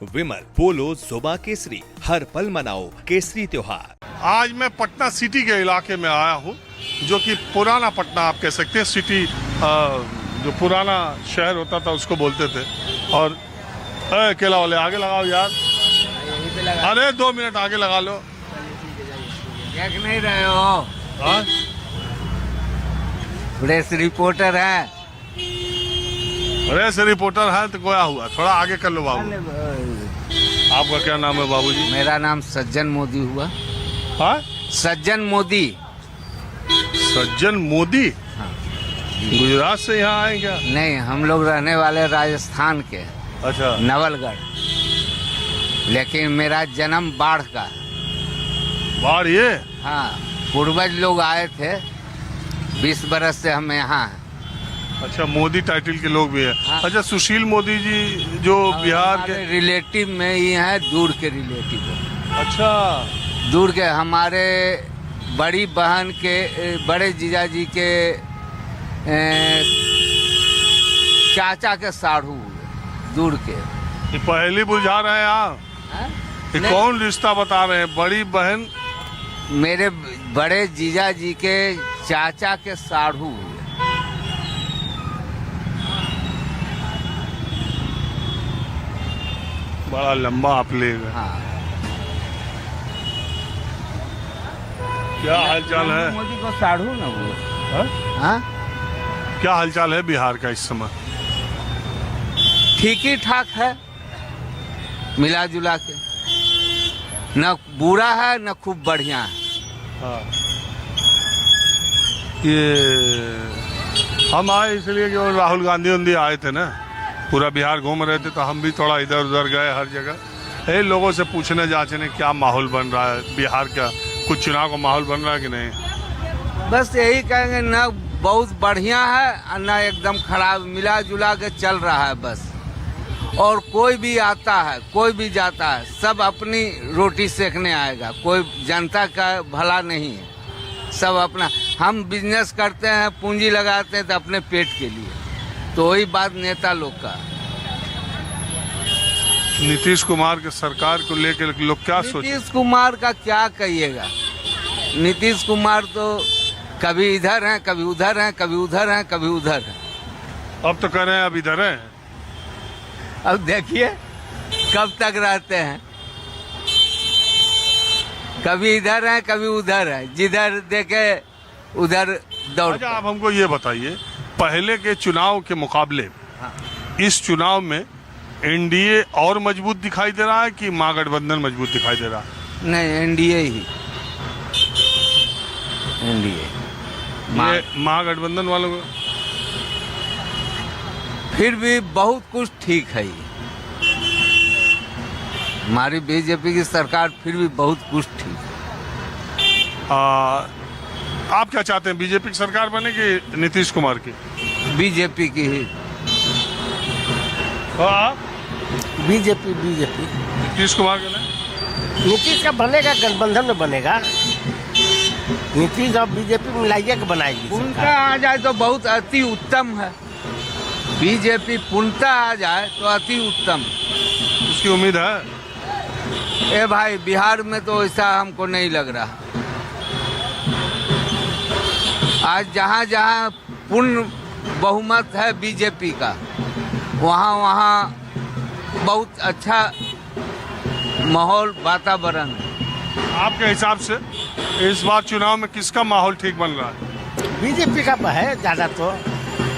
विमल, पोलो, जोबा केसरी, हर पल मनाओ केसरी त्योहार। आज मैं पटना सिटी के इलाके में आया हूँ, जो कि पुराना पटना आप कह सकते हैं। सिटी जो पुराना शहर होता था उसको बोलते थे। और केला वाले आगे लगाओ यार, अरे 2 मिनट आगे लगा लो। देख नहीं रहे हो? हाँ? प्रेस रिपोर्टर है। अरे से रिपोर्टर है तो गोया हुआ, थोड़ा आगे कर लो बाबू। आपका क्या नाम है बाबूजी? मेरा नाम सज्जन मोदी हुआ। हाँ? सज्जन मोदी। सज्जन मोदी? हाँ। गुजरात से यहाँ आए क्या? नहीं, हम लोग रहने वाले राजस्थान के। अच्छा। नवलगढ़। लेकिन मेरा जन्म बाढ़ का। बाढ़? ये हाँ, पूर्वज लोग आए थे। 20 बरस से हम यहाँ हैं। अच्छा, मोदी टाइटल के लोग भी हैं। हाँ। अच्छा, सुशील मोदी जी जो बिहार के रिलेटिव में ही हैं, दूर के रिलेटिव हैं। अच्छा, दूर के हमारे बड़ी बहन के बड़े जीजाजी के चाचा के साढ़ू हुए, दूर के। ये पहली बुझा रहे हैं आप? ये नहीं। कौन रिश्ता बता रहे हैं? बड़ी बहन? मेरे बड़े जीजाजी के चाचा के साढ़ू हुए। बड़ा लंबा आप ले गए। हाँ। क्या हालचाल है? मोदी को साढ़ू ना हुए। हाँ? हाँ? क्या हालचाल है बिहार का इस समय? ठीक ही ठाक है, मिला जुला के। न बुरा है न खूब बढ़िया है। हाँ। ये हम आए इसलिए कि वो राहुल गांधी उन्दी आए थे ना, पूरा बिहार घूम रहे थे, तो हम भी थोड़ा इधर उधर गए हर जगह। ये लोगों से पूछने जांचने क्या माहौल बन रहा है बिहार का, कुछ चुनाव का माहौल बन रहा है कि नहीं। बस यही कहेंगे, न बहुत बढ़िया है और न एकदम खराब, मिला जुला के चल रहा है बस। और कोई भी आता है, कोई भी जाता है, सब अपनी रोटी सेकने आएगा। कोई जनता का भला नहीं है, सब अपना। हम बिजनेस करते हैं, पूंजी लगाते हैं तो अपने पेट के लिए। तो वही बात नेता लोग का। नीतीश कुमार के सरकार को लेकर लोग क्या सोच? नीतीश कुमार का क्या कहिएगा? नीतीश कुमार तो कभी इधर हैं, कभी उधर हैं, कभी उधर हैं, कभी उधर हैं। अब तो कह रहे हैं अब इधर है। अब देखिए कब तक रहते हैं। कभी इधर हैं, कभी उधर है। जिधर देखे उधर दौड़। अच्छा, आप हमको ये बताइए, पहले के चुनाव के मुकाबले इस चुनाव में एनडीए और मजबूत दिखाई दे रहा है कि महागठबंधन मजबूत दिखाई दे रहा है? नहीं, एनडीए ही। एनडीए ये महागठबंधन वालों को फिर भी बहुत कुछ ठीक है। ये हमारी बीजेपी की सरकार फिर भी बहुत कुछ ठीक है। आप क्या चाहते हैं, बीजेपी की सरकार बने कि नीतीश कुमार की? बीजेपी की ही। बीजेपी नीतीश कुमार के नहीं? नीतीश का बनेगा, गठबंधन में बनेगा। नीतीश और बीजेपी मिलाइए के बनाएगी उनका सरकार। आ जाए तो बहुत अति उत्तम है। बीजेपी पूर्णता आ जाए तो अति उत्तम। उसकी उम्मीद है? ए भाई, बिहार में तो ऐसा हमको नहीं लग रहा। आज जहाँ जहाँ पूर्ण बहुमत है बीजेपी का, वहाँ वहाँ बहुत अच्छा माहौल, वातावरण है। आपके हिसाब से इस बार चुनाव में किसका माहौल ठीक बन रहा है? बीजेपी का है ज्यादा। तो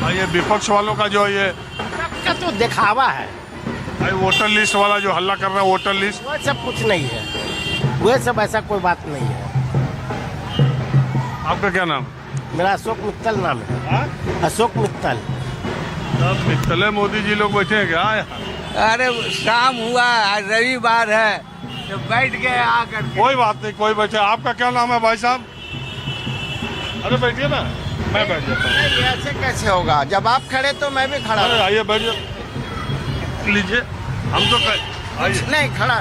और ये विपक्ष वालों का जो ये का तो दिखावा है। भाई वोटर लिस्ट वाला जो हल्ला कर रहा है, वोटर लिस्ट, वो सब कुछ नहीं है। वो सब ऐसा कोई बात नहीं है। आपका क्या नाम? मेरा अशोक मित्तल नाम है। अशोक मित्तल। मित्तल मोदी जी लोग बैठे हैं क्या यहाँ? अरे शाम हुआ, आज रविवार है तो बैठ गए आकर के। कोई बात नहीं, कोई बैठे। आपका क्या नाम है भाई साहब? अरे बैठिए ना, मैं बैठ जाता हूँ। ऐसे कैसे होगा? जब आप खड़े तो मैं भी खड़ा। अरे आइए बैठ जाओ, लीजिए। हम तो आइए, नहीं खड़ा।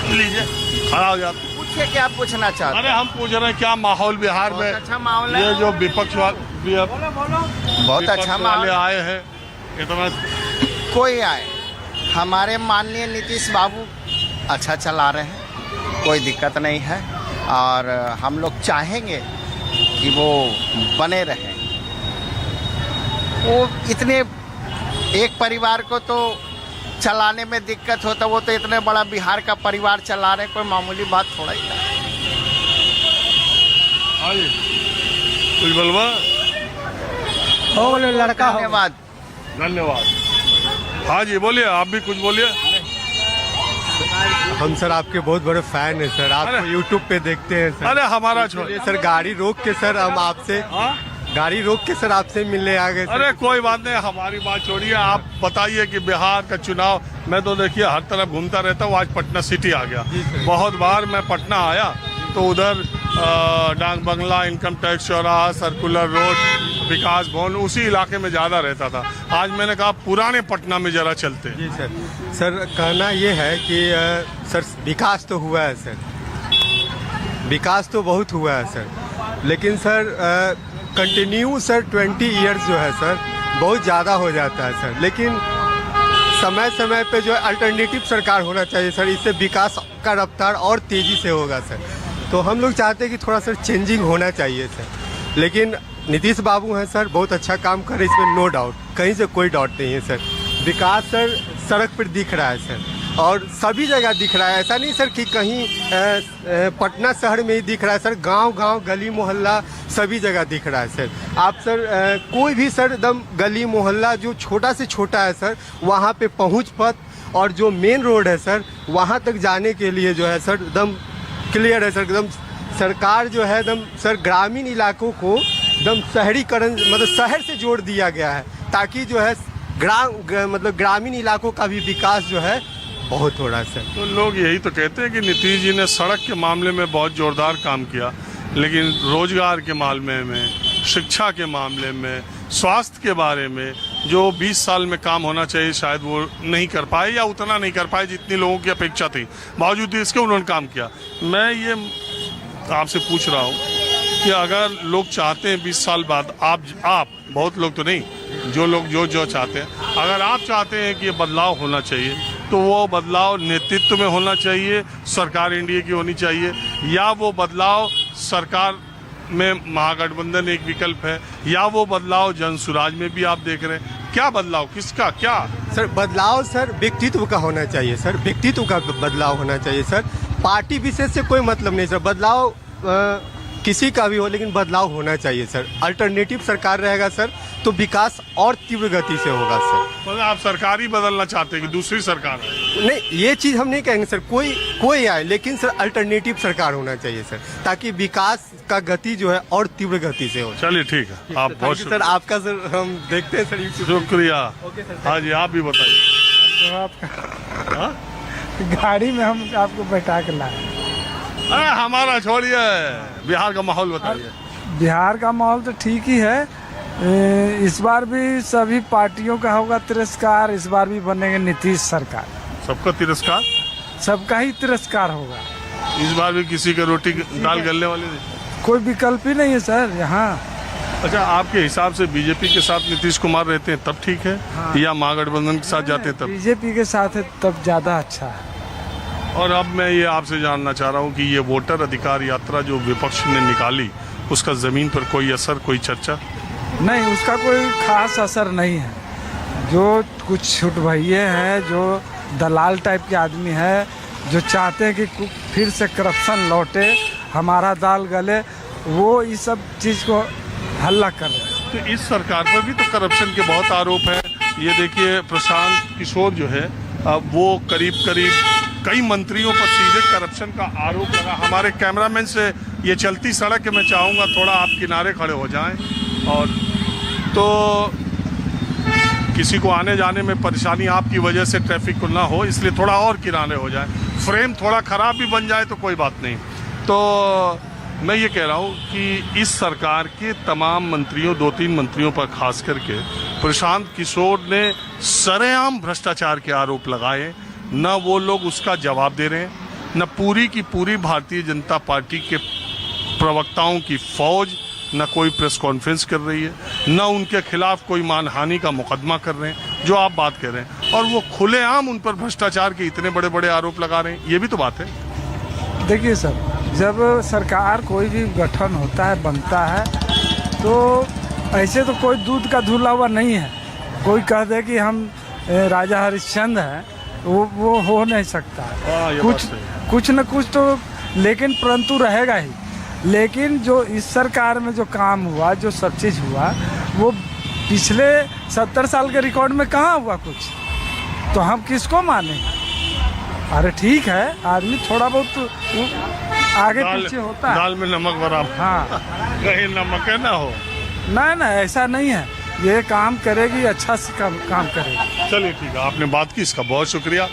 लीजिए, खड़ा हो जाते। पूछिए क्या पूछना चाहते? अरे हम पूछ रहे हैं क्या माहौल बिहार में? अच्छा माहौल है। ये जो विपक्ष बहुत अच्छा माहौल आए हैं, इतना कोई आए, हमारे माननीय नीतीश बाबू अच्छा चला रहे हैं, कोई दिक्कत नहीं है और हम लोग चाहेंगे कि वो बने रहें। वो इतने एक परिवार को तो चलाने में दिक्कत होता, वो तो इतने बड़ा बिहार का परिवार चला रहे, कोई मामूली बात थोड़ा ही है। हाँ जी, कुछ बोलवा? हो बोले लड़का धन्यवाद। धन्यवाद। हाँ जी बोलिए, आप भी कुछ बोलिए। हम सर आपके बहुत बड़े फैन हैं सर, आपको यूट्यूब पे देखते हैं सर। अरे हमारा छोड़ सर गाड़ी रोक के सर हम आपसे गाड़ी रोक के सर आपसे मिलने आ गए। अरे कोई बात नहीं, हमारी बात छोड़िए, आप बताइए कि बिहार का चुनाव, मैं तो देखिए हर तरफ घूमता रहता हूँ, आज पटना सिटी आ गया। बहुत बार मैं पटना आया तो उधर डाक बंगला, इनकम टैक्स चौराहा, सर्कुलर रोड, विकास भवन, उसी इलाके में ज़्यादा रहता था। आज मैंने कहा पुराने पटना में जरा चलते। जी सर। सर कहना ये है कि सर विकास तो हुआ है सर, विकास तो बहुत हुआ है सर, लेकिन सर कंटिन्यू सर 20 इयर्स जो है सर बहुत ज़्यादा हो जाता है सर। लेकिन समय समय पे जो अल्टरनेटिव सरकार होना चाहिए सर, इससे विकास का रफ्तार और तेज़ी से होगा सर। तो हम लोग चाहते हैं कि थोड़ा सर चेंजिंग होना चाहिए सर। लेकिन नीतीश बाबू हैं सर, बहुत अच्छा काम कर रहे हैं, इसमें नो डाउट, कहीं से कोई डाउट नहीं है सर। विकास सर सड़क पर दिख रहा है सर और सभी जगह दिख रहा है, ऐसा नहीं सर कि कहीं पटना शहर में ही दिख रहा है सर, गांव-गांव, गली मोहल्ला सभी जगह दिख रहा है सर। आप सर कोई भी सर एकदम गली मोहल्ला जो छोटा से छोटा है सर, वहाँ पे पहुँच पथ और जो मेन रोड है सर, वहाँ तक जाने के लिए जो है सर एकदम क्लियर है सर। एकदम सरकार जो है एकदम सर ग्रामीण इलाकों को एकदम शहरीकरण मतलब शहर से जोड़ दिया गया है, ताकि जो है मतलब ग्रामीण इलाकों का भी विकास जो है बहुत हो रहा है सर। तो लोग यही तो कहते हैं कि नीतीश जी ने सड़क के मामले में बहुत जोरदार काम किया, लेकिन रोजगार के मामले में, शिक्षा के मामले में, स्वास्थ्य के बारे में जो 20 साल में काम होना चाहिए शायद वो नहीं कर पाए या उतना नहीं कर पाए जितनी लोगों की अपेक्षा थी। बावजूद इसके उन्होंने काम किया। मैं ये आपसे पूछ रहा हूँ कि अगर लोग चाहते हैं 20 साल बाद, आप बहुत लोग तो नहीं, जो लोग जो चाहते हैं, अगर आप चाहते हैं कि ये बदलाव होना चाहिए तो वो बदलाव नेतृत्व में होना चाहिए, सरकार एनडीए की होनी चाहिए, या वो बदलाव सरकार में महागठबंधन एक विकल्प है, या वो बदलाव जनसुराज में भी आप देख रहे हैं? क्या बदलाव, किसका क्या? सर बदलाव सर व्यक्तित्व का होना चाहिए सर, व्यक्तित्व का बदलाव होना चाहिए सर। पार्टी विशेष से कोई मतलब नहीं सर, बदलाव किसी का भी हो लेकिन बदलाव होना चाहिए सर। अल्टरनेटिव सरकार रहेगा सर तो विकास और तीव्र गति से होगा सर। मतलब आप सरकार ही बदलना चाहते हैं कि दूसरी सरकार? नहीं, ये चीज़ हम नहीं कहेंगे सर, कोई आए, लेकिन सर अल्टरनेटिव सरकार होना चाहिए सर, ताकि विकास का गति जो है और तीव्र गति से हो। चलिए ठीक है, आप बहुत सर आपका सर हम देखते हैं सर यूट्यूब। शुक्रिया। हाँ जी, आप भी बताइए। गाड़ी में हम आपको बैठा के लाए। अरे हमारा छोड़िए, बिहार का माहौल बताइए। बिहार का माहौल तो ठीक ही है, इस बार भी सभी पार्टियों का होगा तिरस्कार, इस बार भी बनेंगे नीतीश सरकार। सबका तिरस्कार? सबका ही तिरस्कार होगा। इस बार भी किसी के रोटी दाल गलने वाले नहीं? कोई विकल्प ही नहीं है सर यहाँ। अच्छा, आपके हिसाब से बीजेपी के साथ नीतीश कुमार रहते हैं तब ठीक है? हाँ। या महागठबंधन के साथ जाते हैं तब? बीजेपी के साथ है तब ज्यादा अच्छा है। और अब मैं ये आपसे जानना चाह रहा हूँ कि ये वोटर अधिकार यात्रा जो विपक्ष ने निकाली, उसका जमीन पर कोई असर, कोई चर्चा? नहीं, उसका कोई खास असर नहीं है। जो कुछ छुट भैये हैं, जो दलाल टाइप के आदमी है, जो चाहते हैं कि फिर से करप्शन लौटे, हमारा दाल गले, वो इस सब चीज़ को हल्ला कर रहे हैं। तो इस सरकार पर भी तो करप्शन के बहुत आरोप हैं। ये देखिए, प्रशांत किशोर जो है वो करीब कई मंत्रियों पर सीधे करप्शन का आरोप लगा। हमारे कैमरामैन से ये चलती सड़क है, मैं चाहूँगा थोड़ा आप किनारे खड़े हो जाएं, और तो किसी को आने जाने में परेशानी आपकी वजह से ट्रैफिक को ना हो, इसलिए थोड़ा और किनारे हो जाए। फ्रेम थोड़ा ख़राब भी बन जाए तो कोई बात नहीं। तो मैं ये कह रहा हूँ कि इस सरकार के तमाम मंत्रियों, 2-3 मंत्रियों पर खास करके प्रशांत किशोर ने सरेआम भ्रष्टाचार के आरोप लगाए। न वो लोग उसका जवाब दे रहे हैं, न पूरी की पूरी भारतीय जनता पार्टी के प्रवक्ताओं की फौज न कोई प्रेस कॉन्फ्रेंस कर रही है, न उनके खिलाफ कोई मानहानि का मुकदमा कर रहे हैं, जो आप बात कर रहे हैं। और वो खुलेआम उन पर भ्रष्टाचार के इतने बड़े बड़े आरोप लगा रहे हैं, ये भी तो बात है। देखिए सर, जब सरकार कोई भी गठन होता है, बनता है, तो ऐसे तो कोई दूध का धुला हुआ नहीं है। कोई कह दे कि हम राजा हरिश्चंद्र हैं, वो हो नहीं सकता। ये कुछ बात सही। कुछ न कुछ तो लेकिन परंतु रहेगा ही। लेकिन जो इस सरकार में जो काम हुआ, जो सब चीज़ हुआ, वो पिछले 70 साल के रिकॉर्ड में कहाँ हुआ कुछ। तो हम किसको माने? अरे ठीक है, आदमी थोड़ा बहुत आगे पीछे होता है। दाल में नमक बराबर, हाँ, कहीं नमक ना हो। नहीं ऐसा नहीं है। ये काम करेगी, अच्छा से काम करेगी। चलिए ठीक है, आपने बात की, इसका बहुत शुक्रिया।